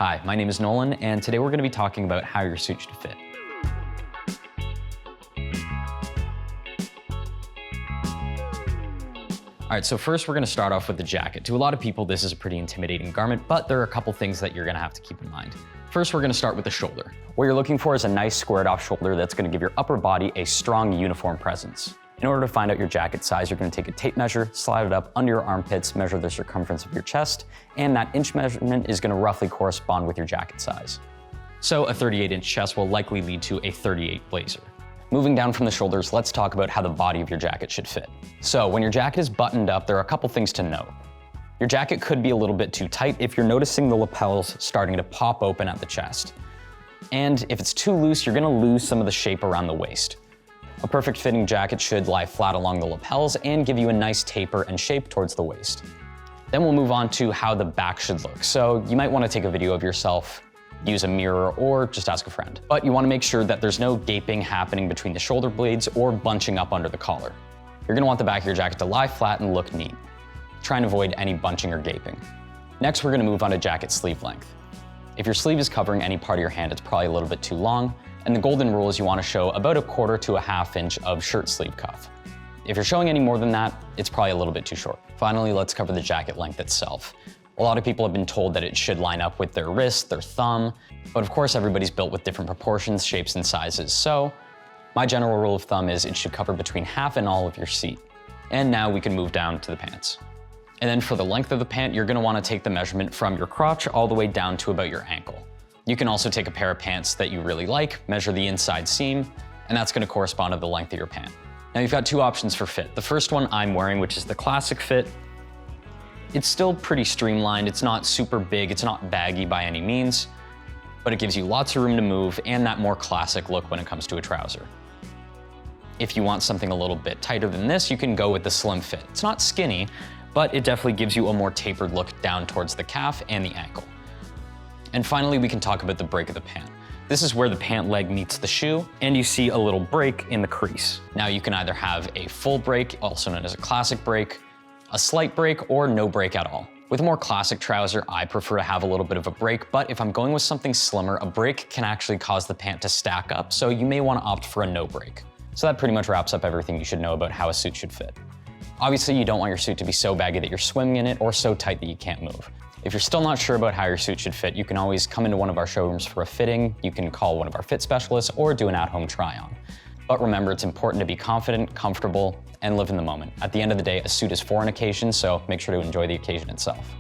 Hi, my name is Nolan, and today we're going to be talking about how your suit should fit. All right, so first we're going to start off with the jacket. To a lot of people, this is a pretty intimidating garment, but there are a couple things that you're going to have to keep in mind. First, we're going to start with the shoulder. What you're looking for is a nice squared off shoulder that's going to give your upper body a strong uniform presence. In order to find out your jacket size, you're going to take a tape measure, slide it up under your armpits, measure the circumference of your chest, and that inch measurement is going to roughly correspond with your jacket size. So a 38-inch chest will likely lead to a 38 blazer. Moving down from the shoulders, let's talk about how the body of your jacket should fit. So when your jacket is buttoned up, there are a couple things to note. Your jacket could be a little bit too tight if you're noticing the lapels starting to pop open at the chest. And if it's too loose, you're going to lose some of the shape around the waist. A perfect fitting jacket should lie flat along the lapels and give you a nice taper and shape towards the waist. Then we'll move on to how the back should look. So you might want to take a video of yourself, use a mirror, or just ask a friend. But you want to make sure that there's no gaping happening between the shoulder blades or bunching up under the collar. You're going to want the back of your jacket to lie flat and look neat. Try and avoid any bunching or gaping. Next, we're going to move on to jacket sleeve length. If your sleeve is covering any part of your hand, it's probably a little bit too long. And the golden rule is you want to show about 1/4 to 1/2 inch of shirt sleeve cuff. If you're showing any more than that, it's probably a little bit too short. Finally, let's cover the jacket length itself. A lot of people have been told that it should line up with their wrist, their thumb, but of course everybody's built with different proportions, shapes, and sizes. So my general rule of thumb is it should cover between half and all of your seat. And now we can move down to the pants. And then for the length of the pant, you're going to want to take the measurement from your crotch all the way down to about your ankle. You can also take a pair of pants that you really like, measure the inside seam, and that's going to correspond to the length of your pant. Now you've got two options for fit. The first one I'm wearing, which is the classic fit. It's still pretty streamlined. It's not super big. It's not baggy by any means, but it gives you lots of room to move and that more classic look when it comes to a trouser. If you want something a little bit tighter than this, you can go with the slim fit. It's not skinny, but it definitely gives you a more tapered look down towards the calf and the ankle. And finally, we can talk about the break of the pant. This is where the pant leg meets the shoe, and you see a little break in the crease. Now you can either have a full break, also known as a classic break, a slight break, or no break at all. With a more classic trouser, I prefer to have a little bit of a break, but if I'm going with something slimmer, a break can actually cause the pant to stack up, so you may want to opt for a no break. So that pretty much wraps up everything you should know about how a suit should fit. Obviously, you don't want your suit to be so baggy that you're swimming in it or so tight that you can't move. If you're still not sure about how your suit should fit, you can always come into one of our showrooms for a fitting, you can call one of our fit specialists, or do an at-home try-on. But remember, it's important to be confident, comfortable, and live in the moment. At the end of the day, a suit is for an occasion, so make sure to enjoy the occasion itself.